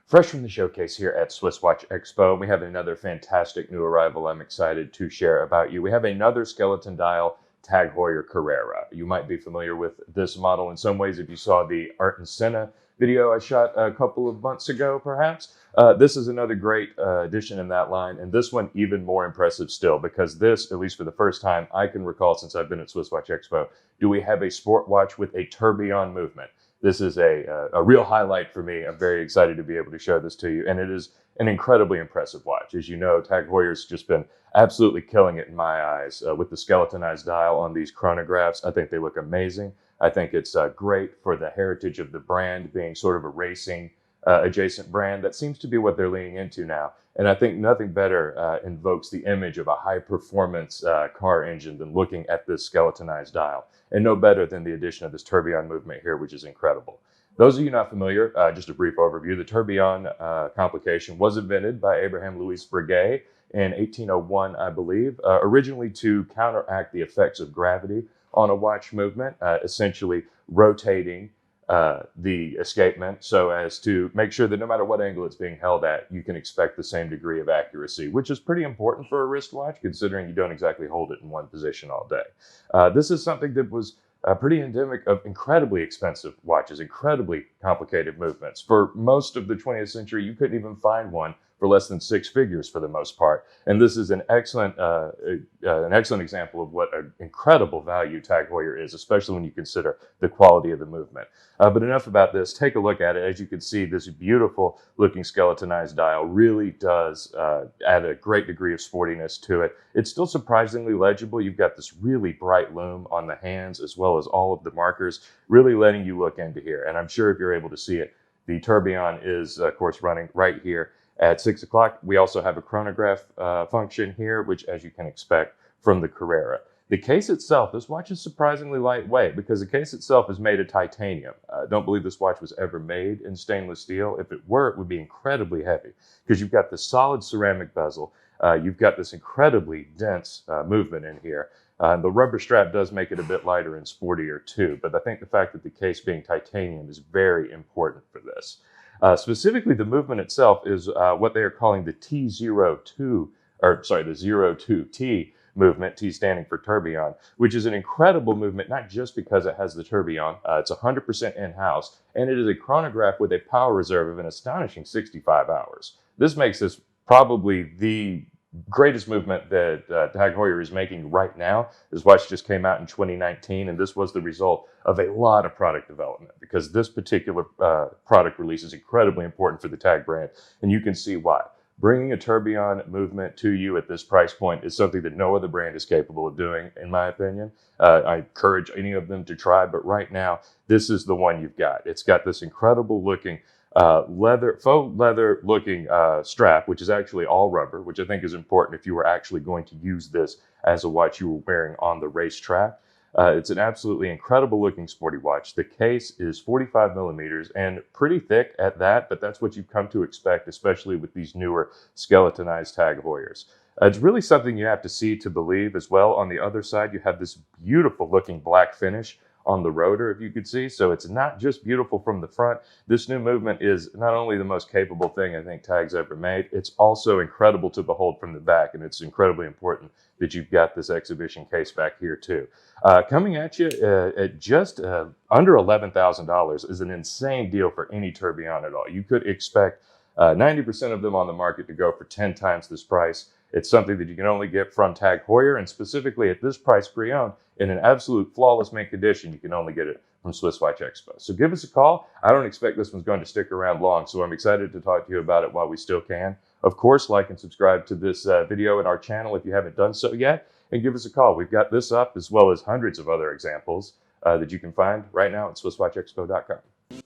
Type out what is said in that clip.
Fresh from the showcase here at SwissWatchExpo, we have another fantastic new arrival I'm excited to share about you. We have another skeleton dial Tag Heuer Carrera. You might be familiar with this model in some ways if you saw the Ayrton Senna video I shot a couple of months ago, perhaps. This is another great addition in that line, and this one even more impressive still, because this, at least for the first time I can recall since I've been at SwissWatchExpo, do we have a sport watch with a tourbillon movement. This is a real highlight for me. I'm very excited to be able to show this to you, and it is an incredibly impressive watch. As you know, Tag Heuer's just been absolutely killing it in my eyes with the skeletonized dial on these chronographs. I think they look amazing. I think it's great for the heritage of the brand being sort of a racing adjacent brand. That seems to be what they're leaning into now. And I think nothing better invokes the image of a high-performance car engine than looking at this skeletonized dial. And no better than the addition of this tourbillon movement here, which is incredible. Those of you not familiar, just a brief overview, the tourbillon complication was invented by Abraham Louis Breguet in 1801, I believe, originally to counteract the effects of gravity on a watch movement, essentially rotating the escapement so as to make sure that no matter what angle it's being held at, you can expect the same degree of accuracy, which is pretty important for a wristwatch, considering you don't exactly hold it in one position all day. This is something that was pretty endemic of incredibly expensive watches, incredibly complicated movements. For most of the 20th century, you couldn't even find one for less than 6 figures for the most part. And this is an excellent example of what an incredible value Tag Heuer is, especially when you consider the quality of the movement. But enough about this. Take a look at it. As you can see, this beautiful looking skeletonized dial really does add a great degree of sportiness to it. It's still surprisingly legible. You've got this really bright lume on the hands as well as all of the markers, really letting you look into here. And I'm sure if you're able to see it, the tourbillon is, of course, running right here. At 6 o'clock, we also have a chronograph function here, which, as you can expect from the Carrera. The case itself, this watch is surprisingly lightweight because the case itself is made of titanium. I don't believe this watch was ever made in stainless steel. If it were, it would be incredibly heavy because you've got the solid ceramic bezel. You've got this incredibly dense movement in here. The rubber strap does make it a bit lighter and sportier too, but I think the fact that the case being titanium is very important for this. Specifically, the movement itself is what they are calling the T02, or sorry, the 02T movement, T standing for tourbillon, which is an incredible movement, not just because it has the tourbillon. It's 100% in-house, and it is a chronograph with a power reserve of an astonishing 65 hours. This makes this probably the greatest movement that Tag Heuer is making right now. This watch just came out in 2019, and this was the result of a lot of product development because this particular product release is incredibly important for the Tag brand, and you can see why. Bringing a tourbillon movement to you at this price point is something that no other brand is capable of doing, in my opinion. I encourage any of them to try, but right now, this is the one you've got. It's got this incredible looking faux leather looking strap, which is actually all rubber, which I think is important if you were actually going to use this as a watch you were wearing on the racetrack. It's an absolutely incredible looking sporty watch. The case is 45 millimeters and pretty thick at that, but that's what you've come to expect, especially with these newer skeletonized Tag Heuers. It's really something you have to see to believe as well. On the other side, you have this beautiful looking black finish on the rotor, if you could see. So it's not just beautiful from the front. This new movement is not only the most capable thing I think Tag's ever made, it's also incredible to behold from the back, and it's incredibly important that you've got this exhibition case back here too. Coming at you at just under $11,000 is an insane deal for any tourbillon at all. You could expect 90% of them on the market to go for 10 times this price. It's something that you can only get from Tag Heuer, and specifically at this price pre-owned, in an absolute flawless mint condition, you can only get it from SwissWatchExpo. So give us a call. I don't expect this one's going to stick around long, so I'm excited to talk to you about it while we still can. Of course, like and subscribe to this video and our channel if you haven't done so yet, and give us a call. We've got this up as well as hundreds of other examples that you can find right now at SwissWatchExpo.com.